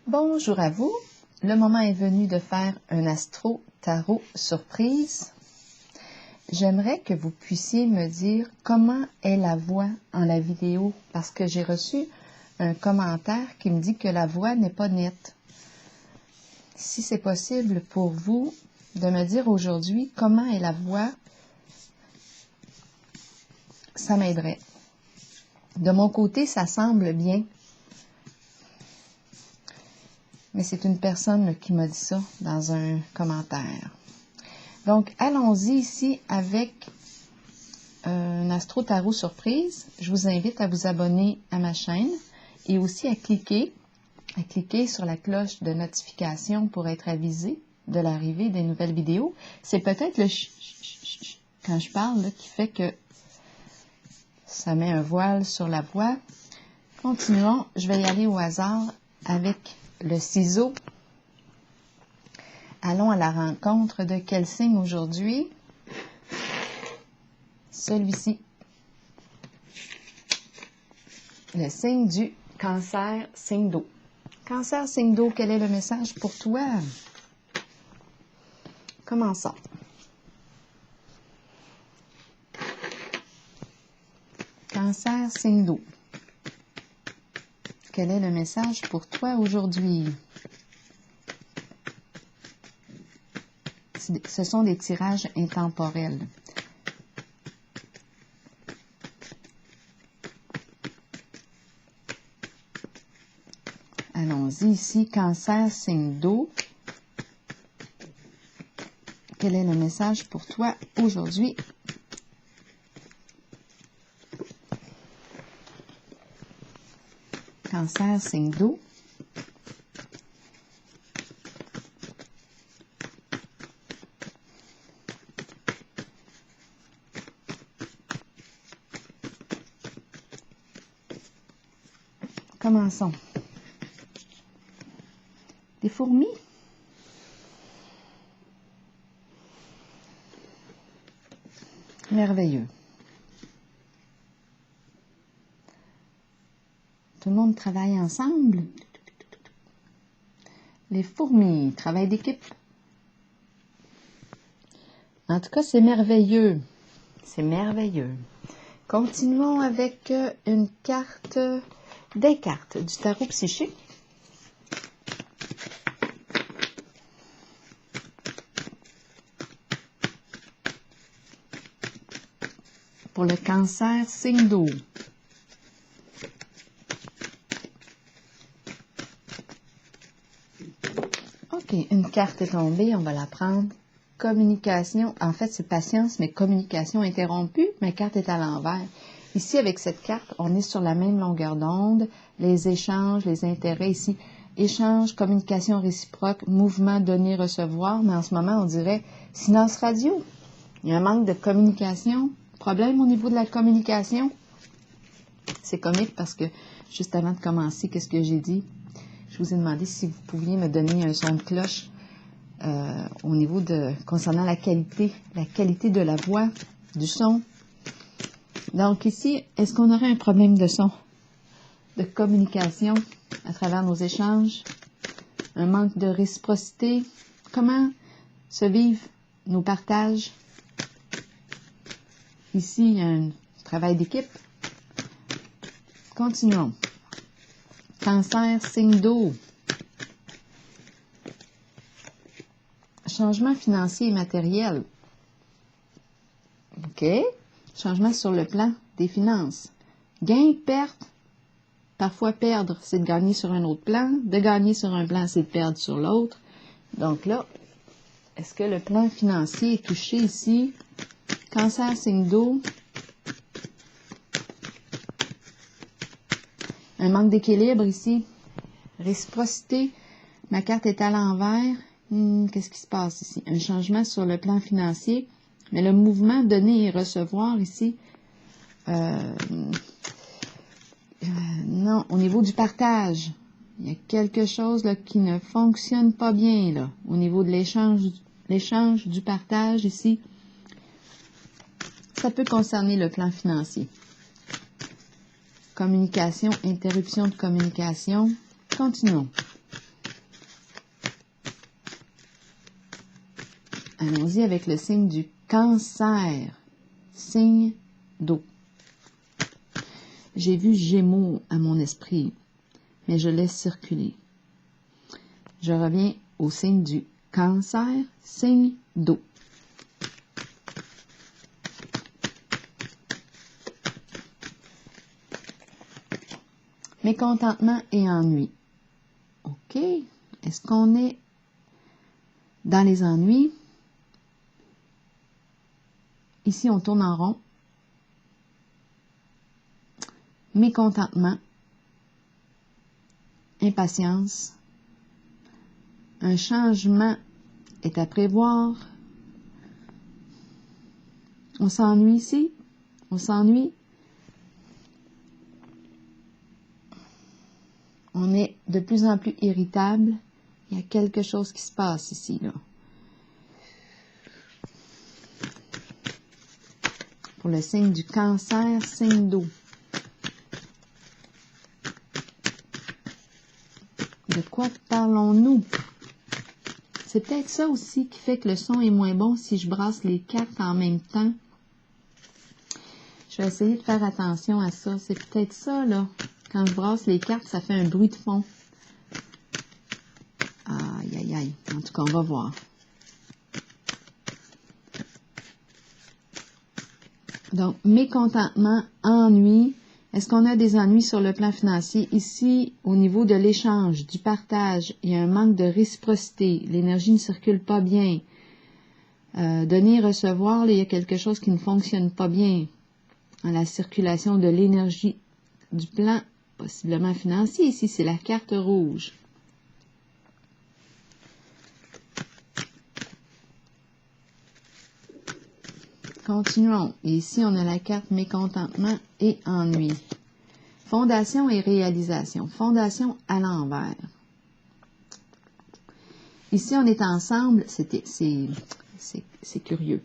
Bonjour à vous. Le moment est venu de faire un astro tarot surprise. J'aimerais que vous puissiez me dire comment est la voix en la vidéo parce que j'ai reçu un commentaire qui me dit que la voix n'est pas nette. Si c'est possible pour vous de me dire aujourd'hui comment est la voix, ça m'aiderait. De mon côté, ça semble bien. Mais c'est une personne qui m'a dit ça dans un commentaire. Donc, allons-y ici avec un astro tarot surprise. Je vous invite à vous abonner à ma chaîne et aussi à cliquer sur la cloche de notification pour être avisé de l'arrivée des nouvelles vidéos. C'est peut-être le quand je parle là, qui fait que ça met un voile sur la voix. Continuons. Je vais y aller au hasard avec le ciseau. Allons à la rencontre de quel signe aujourd'hui? Celui-ci. Le signe du Cancer, signe d'eau. Cancer, signe d'eau, quel est le message pour toi? Commençons. Cancer, signe d'eau. Quel est le message pour toi aujourd'hui? Ce sont des tirages intemporels. Allons-y ici, Cancer, signe d'eau. Quel est le message pour toi aujourd'hui? Cancer, signe d'eau. Commençons. Des fourmis. Merveilleux. Tout le monde travaille ensemble. Les fourmis, travail d'équipe. En tout cas, c'est merveilleux. C'est merveilleux. Continuons avec une carte, des cartes du tarot psychique. Pour le Cancer, signe d'eau. OK, une carte est tombée, on va la prendre. Communication, en fait c'est patience, mais communication interrompue, ma carte est à l'envers. Ici, avec cette carte, on est sur la même longueur d'onde, les échanges, les intérêts ici, échange, communication réciproque, mouvement, donner, recevoir, mais en ce moment, on dirait silence radio. Il y a un manque de communication, problème au niveau de la communication. C'est comique parce que, juste avant de commencer, qu'est-ce que j'ai dit? Je vous ai demandé si vous pouviez me donner un son de cloche au niveau de concernant la qualité de la voix, du son. Donc ici, est-ce qu'on aurait un problème de son, de communication à travers nos échanges, un manque de réciprocité? Comment se vivent nos partages? Ici, il y a un travail d'équipe. Continuons. Cancer, signe d'eau. Changement financier et matériel. OK. Changement sur le plan des finances. Gain, perte. Parfois, perdre, c'est de gagner sur un autre plan. De gagner sur un plan, c'est de perdre sur l'autre. Donc là, est-ce que le plan financier est touché ici? Cancer, signe d'eau. Un manque d'équilibre ici. Réciprocité. Ma carte est à l'envers. Qu'est-ce qui se passe ici? Un changement sur le plan financier. Mais le mouvement donner et recevoir ici, non, au niveau du partage, il y a quelque chose là, qui ne fonctionne pas bien là, au niveau de l'échange du partage ici. Ça peut concerner le plan financier. Communication, interruption de communication. Continuons. Allons-y avec le signe du Cancer, signe d'eau. J'ai vu Gémeaux à mon esprit, mais je laisse circuler. Je reviens au signe du Cancer, signe d'eau. Mécontentement et ennui. OK. Est-ce qu'on est dans les ennuis? Ici, on tourne en rond. Mécontentement. Impatience. Un changement est à prévoir. On s'ennuie ici. On s'ennuie. On est de plus en plus irritable. Il y a quelque chose qui se passe ici, là. Pour le signe du Cancer, signe d'eau. De quoi parlons-nous? C'est peut-être ça aussi qui fait que le son est moins bon si je brasse les cartes en même temps. Je vais essayer de faire attention à ça. C'est peut-être ça, là. Quand je brasse les cartes, ça fait un bruit de fond. Aïe, aïe, aïe. En tout cas, on va voir. Donc, mécontentement, ennui. Est-ce qu'on a des ennuis sur le plan financier? Ici, au niveau de l'échange, du partage, il y a un manque de réciprocité. L'énergie ne circule pas bien. Donner et recevoir, là, il y a quelque chose qui ne fonctionne pas bien dans la circulation de l'énergie du plan, possiblement financier. Ici, c'est la carte rouge. Continuons. Et ici, on a la carte mécontentement et ennui. Fondation et réalisation. Fondation à l'envers. Ici, on est ensemble. C'est curieux.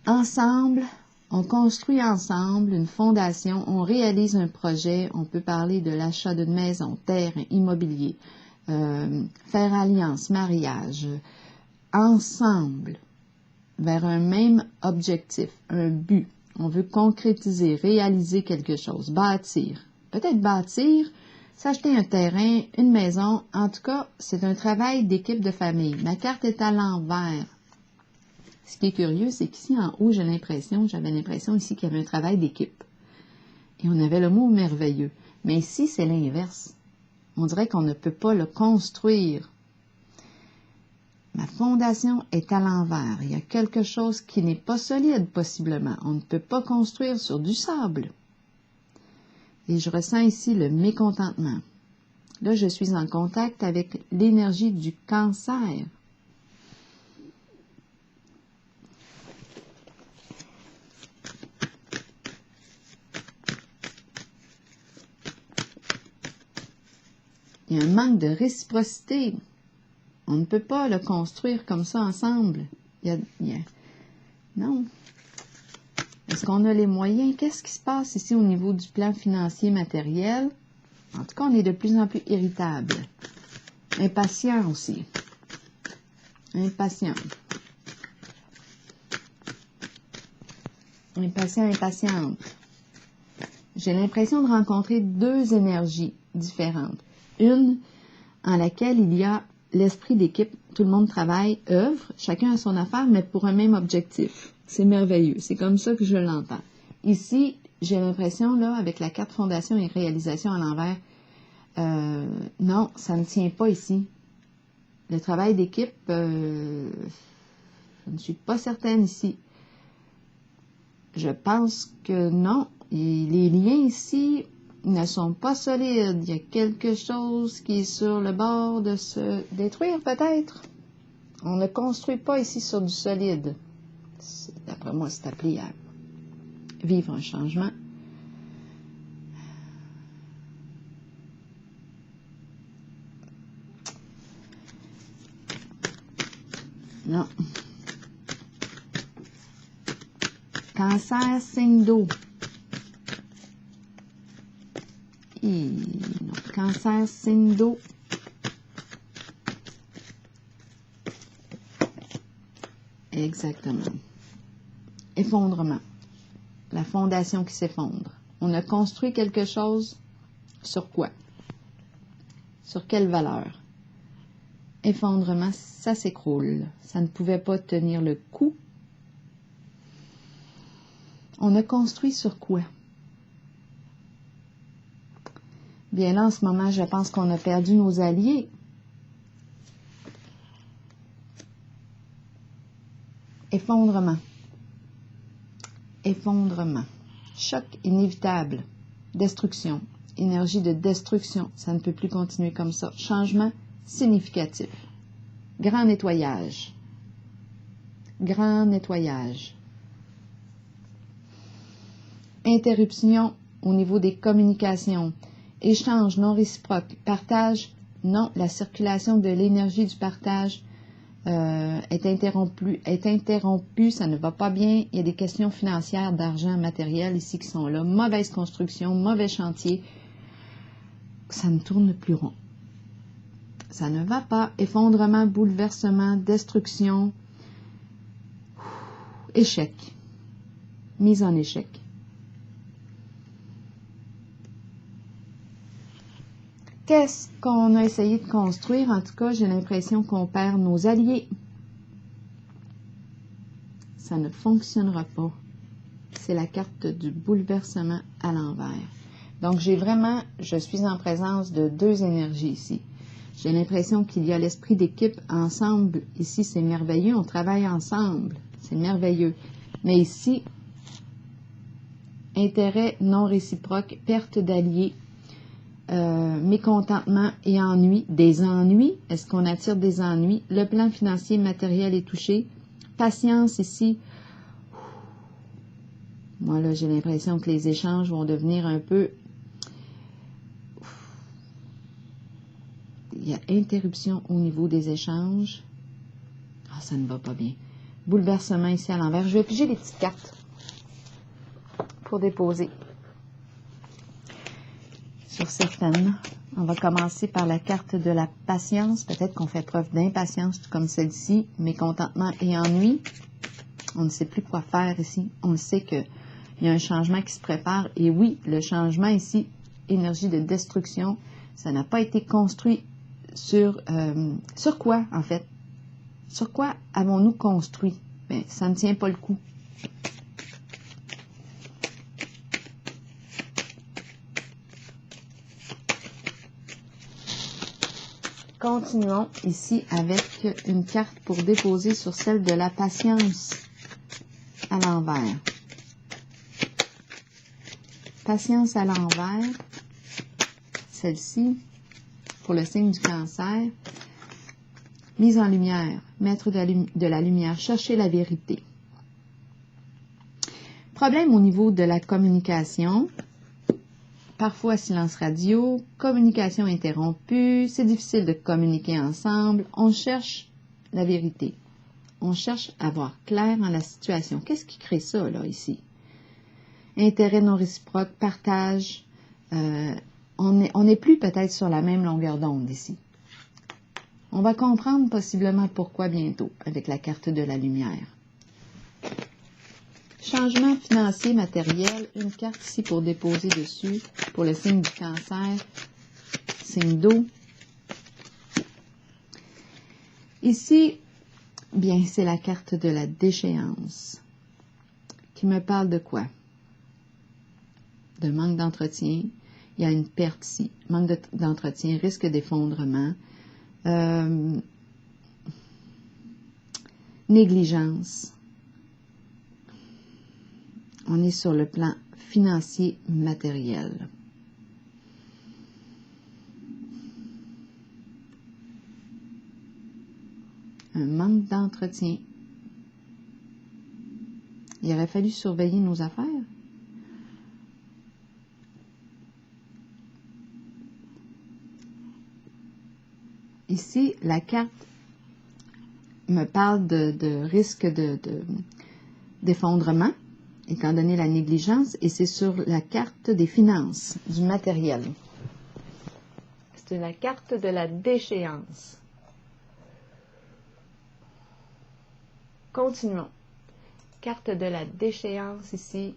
Ensemble, on construit ensemble une fondation. On réalise un projet. On peut parler de l'achat d'une maison, terre, immobilier. Faire alliance, mariage. Ensemble. Vers un même objectif, un but. On veut concrétiser, réaliser quelque chose, bâtir. Peut-être bâtir, s'acheter un terrain, une maison. En tout cas, c'est un travail d'équipe de famille. Ma carte est à l'envers. Ce qui est curieux, c'est qu'ici, en haut, j'avais l'impression ici qu'il y avait un travail d'équipe. Et on avait le mot merveilleux. Mais ici, c'est l'inverse. On dirait qu'on ne peut pas le construire. Ma fondation est à l'envers. Il y a quelque chose qui n'est pas solide, possiblement. On ne peut pas construire sur du sable. Et je ressens ici le mécontentement. Là, je suis en contact avec l'énergie du Cancer. Il y a un manque de réciprocité. On ne peut pas le construire comme ça ensemble. Non. Est-ce qu'on a les moyens? Qu'est-ce qui se passe ici au niveau du plan financier matériel? En tout cas, on est de plus en plus irritable. Impatient aussi. Impatient. Impatient, impatiente. J'ai l'impression de rencontrer deux énergies différentes. Une en laquelle il y a l'esprit d'équipe, tout le monde travaille, œuvre, chacun a son affaire, mais pour un même objectif. C'est merveilleux, c'est comme ça que je l'entends. Ici, j'ai l'impression, là, avec la carte fondation et réalisation à l'envers, non, ça ne tient pas ici. Le travail d'équipe, je ne suis pas certaine ici. Je pense que non, et les liens ici ne sont pas solides. Il y a quelque chose qui est sur le bord de se détruire, peut-être. On ne construit pas ici sur du solide. D'après moi, c'est appelé à vivre un changement. Non. Cancer, signe d'eau. Non. Cancer, signe d'eau. Exactement. Effondrement. La fondation qui s'effondre. On a construit quelque chose sur quoi? Sur quelle valeur? Effondrement, ça s'écroule. Ça ne pouvait pas tenir le coup. On a construit sur quoi? Bien là, en ce moment, je pense qu'on a perdu nos alliés. Effondrement. Effondrement. Choc inévitable. Destruction. Énergie de destruction. Ça ne peut plus continuer comme ça. Changement significatif. Grand nettoyage. Grand nettoyage. Interruption au niveau des communications. Échange non réciproque. Partage, non. La circulation de l'énergie du partage est interrompue, ça ne va pas bien. Il y a des questions financières, d'argent, matériel ici qui sont là. Mauvaise construction, mauvais chantier. Ça ne tourne plus rond. Ça ne va pas. Effondrement, bouleversement, destruction, échec. Mise en échec. Qu'est-ce qu'on a essayé de construire? En tout cas, j'ai l'impression qu'on perd nos alliés. Ça ne fonctionnera pas. C'est la carte du bouleversement à l'envers. Donc, je suis en présence de deux énergies ici. J'ai l'impression qu'il y a l'esprit d'équipe ensemble. Ici, c'est merveilleux. On travaille ensemble. C'est merveilleux. Mais ici, intérêt non réciproque, perte d'alliés. Mécontentement et ennui, des ennuis, est-ce qu'on attire des ennuis? Le plan financier matériel est touché. Patience ici. Moi, là, j'ai l'impression que les échanges vont devenir un peu... Il y a interruption au niveau des échanges. Ah, ça ne va pas bien. Bouleversement ici à l'envers. Je vais piger les petites cartes pour déposer. Sur certaines. On va commencer par la carte de la patience. Peut-être qu'on fait preuve d'impatience, tout comme celle-ci. Mécontentement et ennui. On ne sait plus quoi faire ici. On sait qu'il y a un changement qui se prépare. Et oui, le changement ici, énergie de destruction, ça n'a pas été construit sur quoi, en fait? Sur quoi avons-nous construit? Bien, ça ne tient pas le coup. Continuons ici avec une carte pour déposer sur celle de la patience à l'envers. Patience à l'envers, celle-ci, pour le signe du cancer. Mise en lumière, mettre de la lumière, chercher la vérité. Problème au niveau de la communication. Parfois silence radio, communication interrompue, c'est difficile de communiquer ensemble. On cherche la vérité. On cherche à voir clair dans la situation. Qu'est-ce qui crée ça, là, ici? Intérêt non réciproque, partage. On n'est plus peut-être sur la même longueur d'onde ici. On va comprendre possiblement pourquoi bientôt avec la carte de la lumière. Changement financier matériel, une carte ici pour déposer dessus, pour le signe du cancer, signe d'eau. Ici, bien, c'est la carte de la déchéance qui me parle de quoi? De manque d'entretien. Il y a une perte ici, manque d'entretien, risque d'effondrement, négligence. On est sur le plan financier matériel. Un manque d'entretien. Il aurait fallu surveiller nos affaires. Ici, la carte me parle de risque d'effondrement, étant donné la négligence, et c'est sur la carte des finances, du matériel. C'est la carte de la déchéance. Continuons. Carte de la déchéance ici.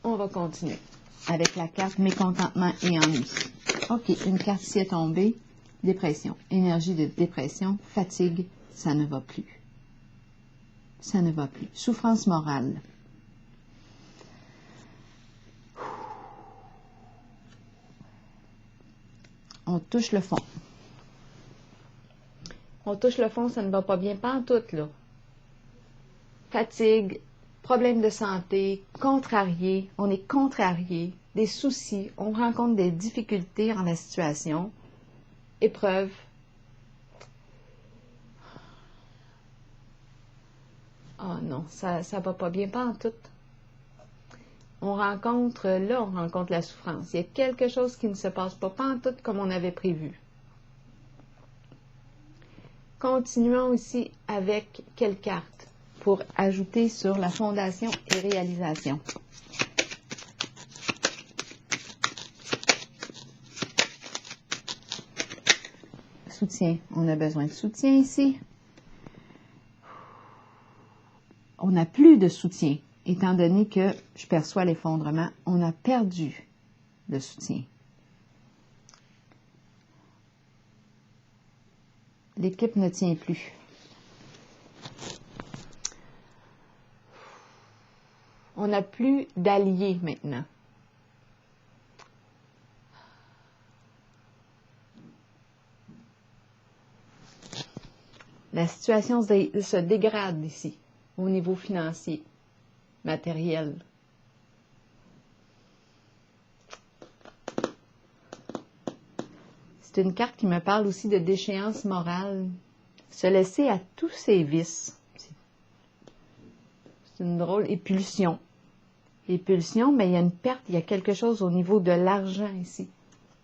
On va continuer avec la carte mécontentement et ennui. OK, une carte ici est tombée. Dépression, énergie de dépression, fatigue, ça ne va plus. Ça ne va plus. Souffrance morale. On touche le fond. On touche le fond, ça ne va pas bien, pas en tout, là. Fatigue, problème de santé, contrarié, on est contrarié, des soucis, on rencontre des difficultés en la situation, épreuve. Oh non, ça va pas bien, pas en tout. On rencontre la souffrance. Il y a quelque chose qui ne se passe pas en tout comme on avait prévu. Continuons ici avec quelle carte pour ajouter sur la fondation et réalisation. Soutien. On a besoin de soutien ici. On n'a plus de soutien. Étant donné que je perçois l'effondrement, on a perdu le soutien. L'équipe ne tient plus. On n'a plus d'alliés maintenant. La situation se dégrade ici, au niveau financier, matériel. C'est une carte qui me parle aussi de déchéance morale. Se laisser à tous ses vices. C'est une drôle épulsion. Épulsion, mais il y a une perte, il y a quelque chose au niveau de l'argent ici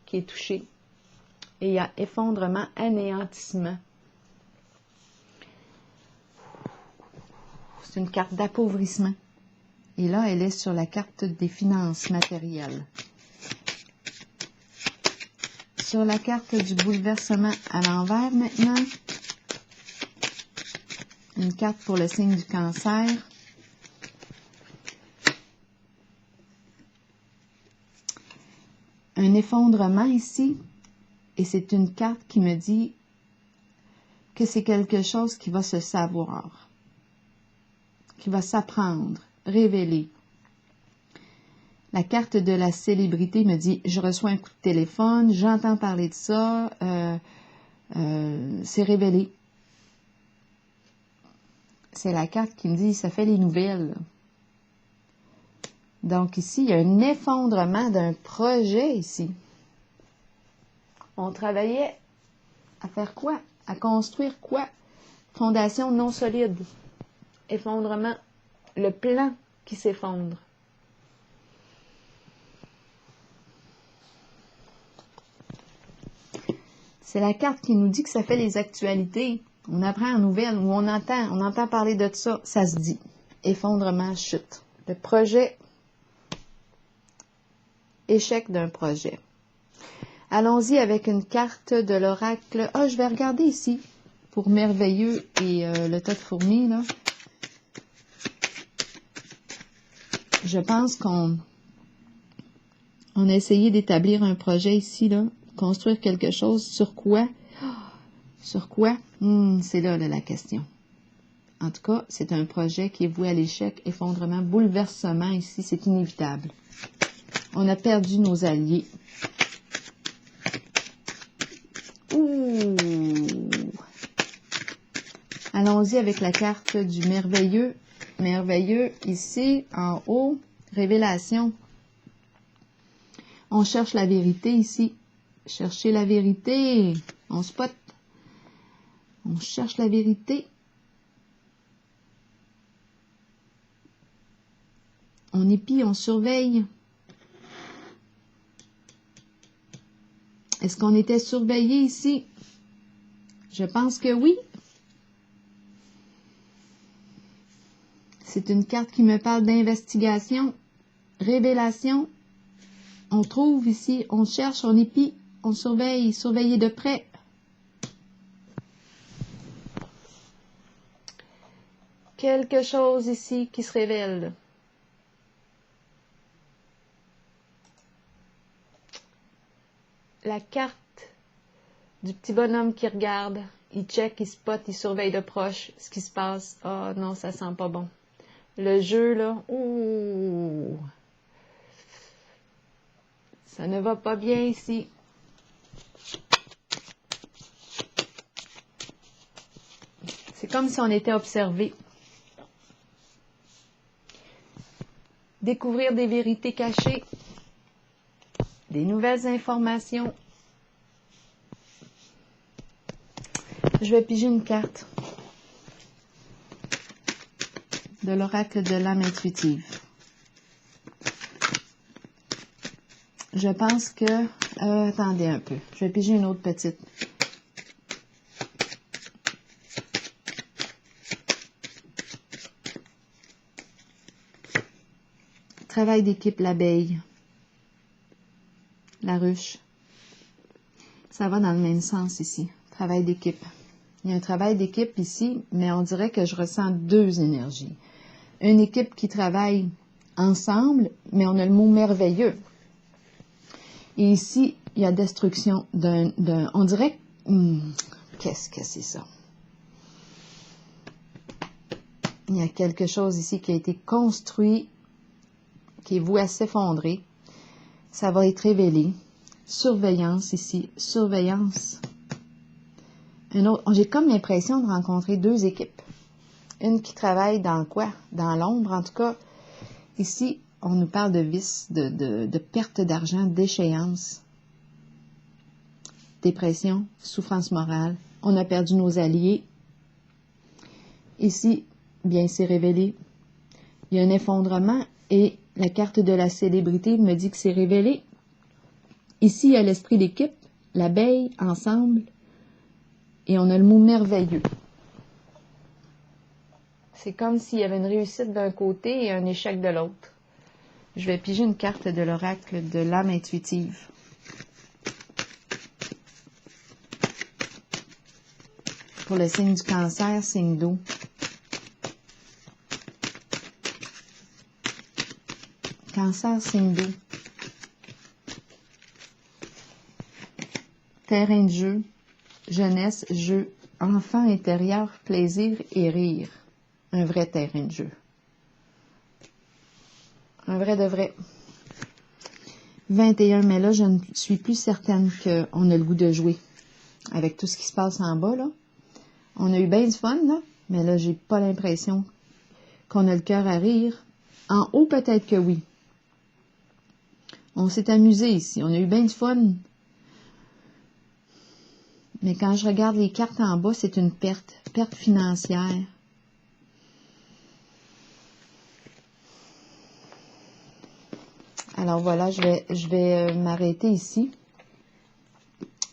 qui est touché. Et il y a effondrement, anéantissement. C'est une carte d'appauvrissement. Et là, elle est sur la carte des finances matérielles. Sur la carte du bouleversement à l'envers maintenant. Une carte pour le signe du cancer. Un effondrement ici. Et c'est une carte qui me dit que c'est quelque chose qui va se savoir, qui va s'apprendre, révéler. La carte de la célébrité me dit, je reçois un coup de téléphone, j'entends parler de ça, c'est révélé. C'est la carte qui me dit, ça fait les nouvelles. Donc ici, il y a un effondrement d'un projet ici. On travaillait à faire quoi? À construire quoi? Fondation non solide. Effondrement. Le plan qui s'effondre. C'est la carte qui nous dit que ça fait les actualités. On apprend en nouvelles ou on entend parler de ça. Ça se dit. Effondrement, chute. Le projet, échec d'un projet. Allons-y avec une carte de l'oracle. Ah, je vais regarder ici pour merveilleux et le tas de fourmis, là. Je pense qu'on a essayé d'établir un projet ici, là. Construire quelque chose. Sur quoi? Sur quoi? C'est là la question. En tout cas, c'est un projet qui est voué à l'échec, effondrement, bouleversement ici. C'est inévitable. On a perdu nos alliés. Ouh! Allons-y avec la carte du merveilleux. Merveilleux, ici, en haut, révélation. On cherche la vérité ici. Chercher la vérité. On spot. On cherche la vérité. On épie, on surveille. Est-ce qu'on était surveillé ici? Je pense que oui. C'est une carte qui me parle d'investigation, révélation. On trouve ici, on cherche, on épie, on surveille, surveiller de près. quelque chose ici qui se révèle. La carte du petit bonhomme qui regarde, il check, il spot, il surveille de proche ce qui se passe. Ah non, ça sent pas bon. Le jeu, là, ouh, ça ne va pas bien ici. C'est comme si on était observé. Découvrir des vérités cachées, des nouvelles informations. Je vais piger une carte de l'oracle de l'âme intuitive. Je pense que... attendez un peu. Je vais piger une autre petite. Travail d'équipe, l'abeille. La ruche. Ça va dans le même sens ici. Travail d'équipe. Il y a un travail d'équipe ici, mais on dirait que je ressens deux énergies. Une équipe qui travaille ensemble, mais on a le mot merveilleux. Et ici, il y a destruction d'un... on dirait... qu'est-ce que c'est ça? Il y a quelque chose ici qui a été construit, qui est voué à s'effondrer. Ça va être révélé. Surveillance ici. Surveillance. J'ai comme l'impression de rencontrer deux équipes. Une qui travaille dans quoi? Dans l'ombre, en tout cas. Ici, on nous parle de vice, de perte d'argent, d'échéance, dépression, souffrance morale. On a perdu nos alliés. Ici, bien, c'est révélé. Il y a un effondrement et la carte de la célébrité me dit que c'est révélé. Ici, il y a l'esprit d'équipe, l'abeille, ensemble, et on a le mot merveilleux. C'est comme s'il y avait une réussite d'un côté et un échec de l'autre. Je vais piger une carte de l'oracle de l'âme intuitive. Pour le signe du cancer, signe d'eau. Cancer, signe d'eau. Terrain de jeu, jeunesse, jeu, enfant intérieur, plaisir et rire. Un vrai terrain de jeu. Un vrai de vrai. 21, mais là, je ne suis plus certaine qu'on a le goût de jouer. Avec tout ce qui se passe en bas, là. On a eu bien du fun, là, mais là, j'ai pas l'impression qu'on a le cœur à rire. En haut, peut-être que oui. On s'est amusé ici. On a eu bien du fun. Mais quand je regarde les cartes en bas, c'est une perte financière. Alors voilà, je vais m'arrêter ici.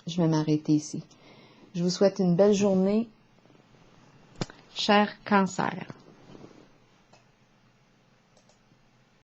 Je vais m'arrêter ici. Je vous souhaite une belle journée, cher Cancer.